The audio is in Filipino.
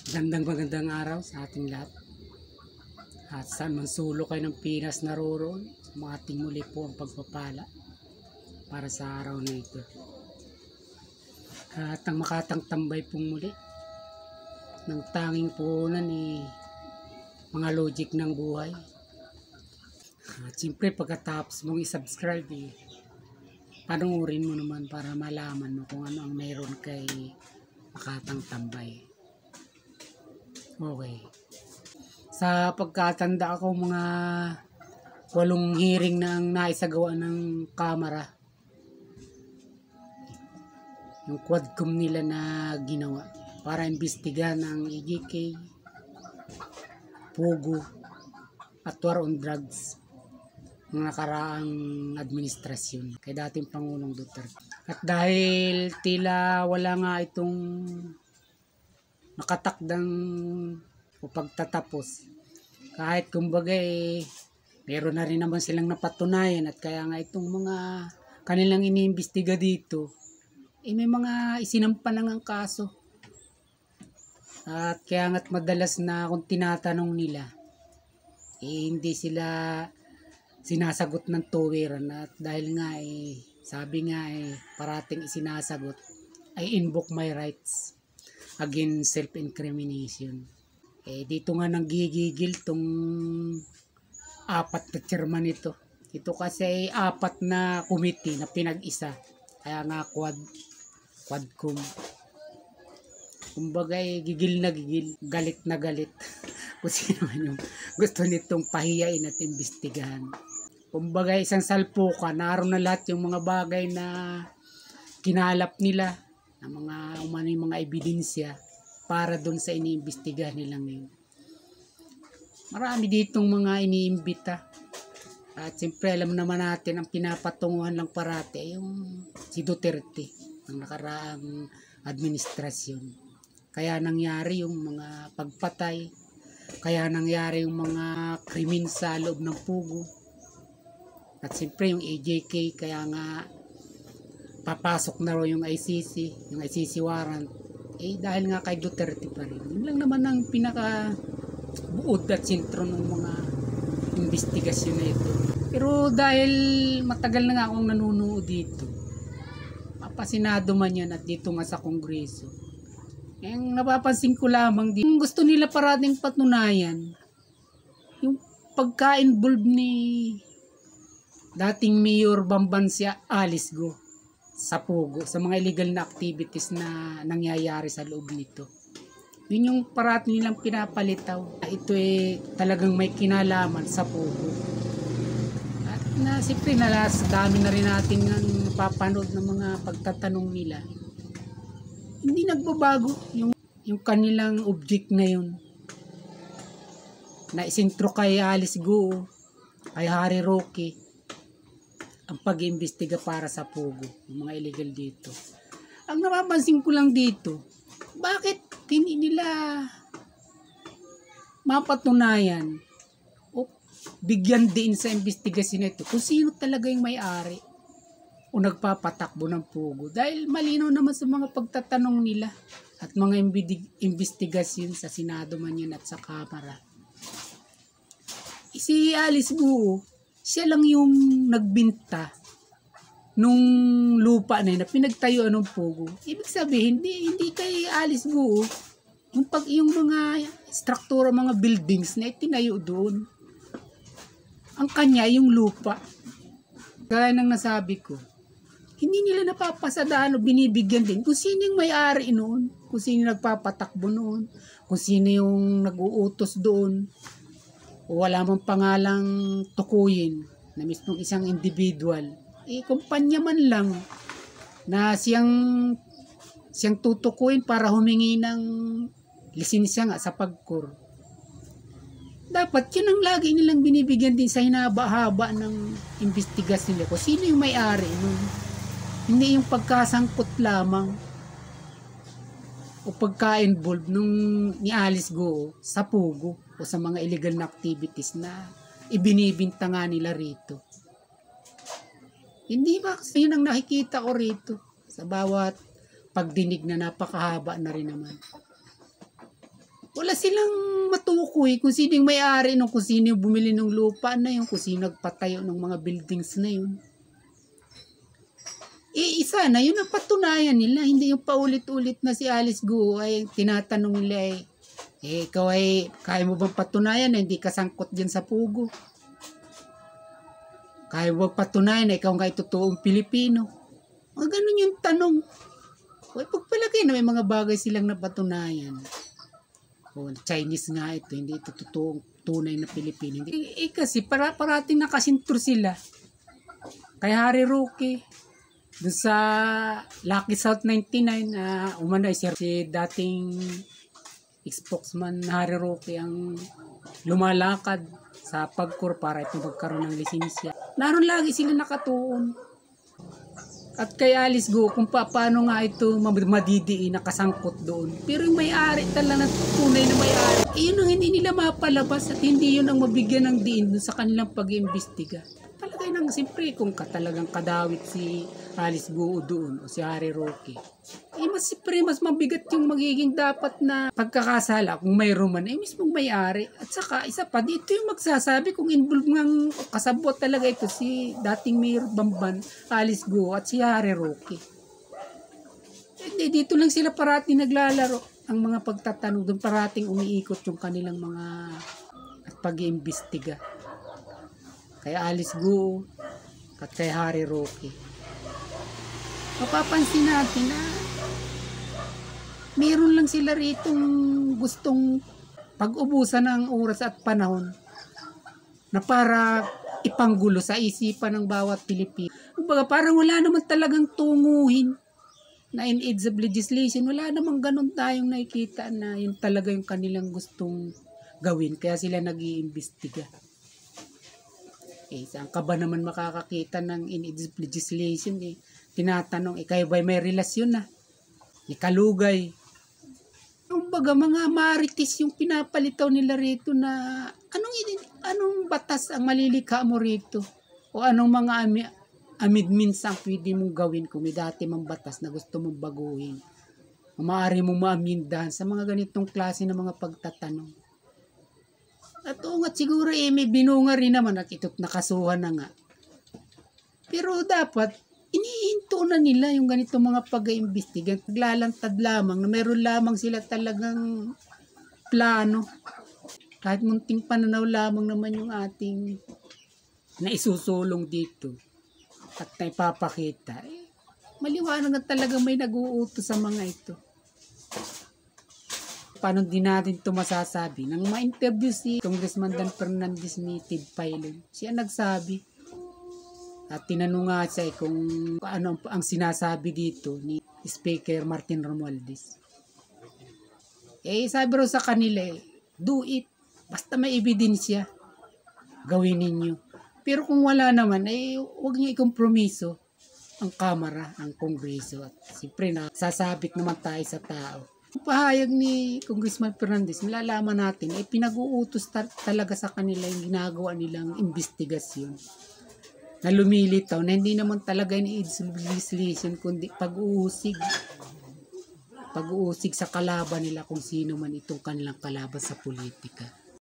Magandang araw sa ating lahat. At saan man sulok kayo ng Pinas naroroon, ating muli po ang pagpapala para sa araw na ito. At ang makatang tambay pong muli ng tanging puhunan mga logic ng buhay. At siyempre pagkatapos mong i-subscribe, panuorin mo naman para malaman mo kung ano ang meron kay makatang tambay. Okay. Sa pagkatanda ko, mga 8 hearing na ang naisagawa ng Kamara. Yung quadcom nila na ginawa para imbestigahan ang EJK, Pogo, at war on drugs ng nakaraang administrasyon kay dating Pangulong Duterte. At dahil tila wala nga itong nakatakdang o pagtatapos, kahit kumbaga meron na rin naman silang napatunayan, at kaya nga itong mga kanilang iniimbestiga dito may mga isinampa na ng kaso. At kaya nga't madalas na kung tinatanong nila hindi sila sinasagot ng tuwiran, at dahil nga sabi nga parating isinasagot I invoke my rights against self-incrimination. Dito nga nanggigigil tong 4 na chairman ito. Ito kasi 4 na committee na pinag-isa. Kaya nga quadcom. Kumbaga gigil na gigil, galit na galit. Kung sino man yung gusto nitong pahiyain at imbestigahan. Kumbaga isang salpukan, naroon na lahat yung mga bagay na kinalap nila, na mga ebidensya para doon sa iniimbestigahan nila ngayon. Marami ditong mga iniimbita. At siyempre alam naman natin ang pinapatunguhan lang parati yung si Duterte ng nakaraang administrasyon. Kaya nangyari yung mga pagpatay, kaya nangyari yung mga krimen sa loob ng Pogo. At siyempre yung EJK, kaya nga papasok na raw yung ICC warrant, dahil nga kay Duterte pa rin. Yun lang naman ang pinaka buod at sentro ng mga investigasyon na ito. Pero dahil matagal na nga akong nanunood dito, mapasinado man yan at dito nga sa Kongreso, yung napapansin ko lamang dito, gusto nila parating patunayan yung pagka-involve ni dating Mayor Bambansia Alice Go sa Pogo, sa mga illegal na activities na nangyayari sa loob nito. Yun yung parati nilang pinapalitaw. Ito talagang may kinalaman sa Pogo. At siyempre dami na rin natin ng papanood ng mga pagtatanong nila. Hindi nagbabago yung kanilang object na yun. Na isintro kay Alice Go, kay Harry Roque, ang pag-iimbestiga para sa Pogo, yung mga illegal dito. Ang napapansin ko lang dito, bakit hindi nila mapatunayan o bigyan din sa investigasyon ito kung sino talaga yung may-ari o nagpapatakbo ng Pogo? Dahil malinaw naman sa mga pagtatanong nila at mga investigasyon sa Senado man yan at sa Kamara. Si Alice Go, siya lang yung nagbinta nung lupa na yun na pinagtayuan ng Pogo. Ibig sabihin, hindi kay Alice Go yung mga struktura, mga buildings na itinayo doon. Ang kanya yung lupa. Gaya ng nasabi ko, hindi nila napapasadaan o binibigyan din kung sino yung may-ari noon, kung sino yung nagpapatakbo noon, kung sino yung nag-uutos doon. O wala mang pangalang tukuyin na mismong isang individual. Kumpanya man lang na siyang tutukuyin para humingi ng lisensya nga sa pagkor. Dapat yun ang lagi nilang binibigyan din sa hinaba-haba ng investigasyon nila. Kung sino yung may-ari nun. Hindi yung pagkasangkot lamang o pagka-involve ni Alice Go sa Pogo o sa mga illegal na activities na ibinibinta nga nila rito. Hindi ba? Kasi yun ang nakikita ko rito sa bawat pagdinig na napakahaba na rin naman. Wala silang matukoy kung sino yung may-ari nung, kung sino yung bumili ng lupa na yun, kung sino nagpatayo ng mga buildings na yun. Isa na, yun ang patunayan nila. Hindi yung paulit-ulit na si Alice Guo ay tinatanong nila ikaw ay, kaya mo bang patunayan na hindi ka sangkot dyan sa pugo? Kaya mo bang patunayan na ikaw nga totoong Pilipino? Mga ganun yung tanong. O, pagpalagay na may mga bagay silang napatunayan. O, Chinese nga ito, hindi ito totoong tunay na Pilipino. Kasi parating nakasintur sila. Kay Harry Roque. Doon sa Lucky South 99, umano si dating spokesman Harry Roque ang lumalakad sa pagkur para ito magkaroon ng lisensya. Naroon lagi sila nakatuon. At kay Alice Guo, kung paano nga ito madidiin, nakasangkot doon. Pero yung may-ari talaga, tunay na may-ari, yun ang hindi nila mapalabas at hindi yun ang mabigyan ng diin sa kanilang pag-iimbestiga. Palagay nang siyempre kung talagang kadawit si Alice Guo doon o si Harry Roque, mas mabigat yung magiging dapat na pagkakasala kung mayroon man mismong may-ari. At saka isa pa dito yung magsasabi kung involved ng kasabot talaga ito si dating Mayor Bamban, Alice Guo at si Harry Roque. Dito lang sila parating naglalaro. Ang mga pagtatanong doon parating umiikot yung kanilang mga pag-iimbestiga kay Alice Guo at kay Harry Roque. Mapapansin natin na meron lang sila ritong gustong pag-ubusan ng oras at panahon na para ipanggulo sa isipan ng bawat Pilipino. Kumbaga parang wala naman talagang tunguhin na in aids of legislation. Wala namang ganun tayong nakikita na yun talaga yung kanilang gustong gawin. Kaya sila nag-iimbestiga. Saan ka ba naman makakakita ng in aids of legislation? Tinatanong, kayo ba may relasyon na? Ikalugay. Kumbaga mga marites yung pinapalitaw nila rito na anong batas ang malilikha mo rito? O anong mga amendments ang pwede mong gawin kung may dati mang batas na gusto mong baguhin? O maaari mong maamindahan sa mga ganitong klase ng mga pagtatanong. At nga siguro may binunga rin naman at ito't nakasuhan na nga. Pero dapat inihinto na nila yung ganitong mga pag-iimbestiga. Naglalantad lamang na meron lamang sila talagang plano. Kahit munting pananaw lamang naman yung ating naisusulong dito at naipapakita. Maliwanag na talaga may nag-uutos sa mga ito. Paano din natin ito masasabi? Nang ma-interview si Congressman Dan Fernandez ni Ted Filon, siya nagsabi. At tinanong nga siya kung ano ang sinasabi dito ni Speaker Martin Romualdez. Sabi raw sa kanila, do it. Basta may ebidensya, gawin ninyo. Pero kung wala naman, huwag niyo ikompromiso ang Kamara, ang Kongreso. At siyempre, sasabit naman tayo sa tao. Ang pahayag ni Congressman Fernandez, nalalaman natin, pinag-uutos talaga sa kanila yung ginagawa nilang investigasyon na lumilitaw na hindi naman talaga in-aids legislation kundi pag-uusig sa kalaban nila kung sino man itong kanilang kalaban sa politika.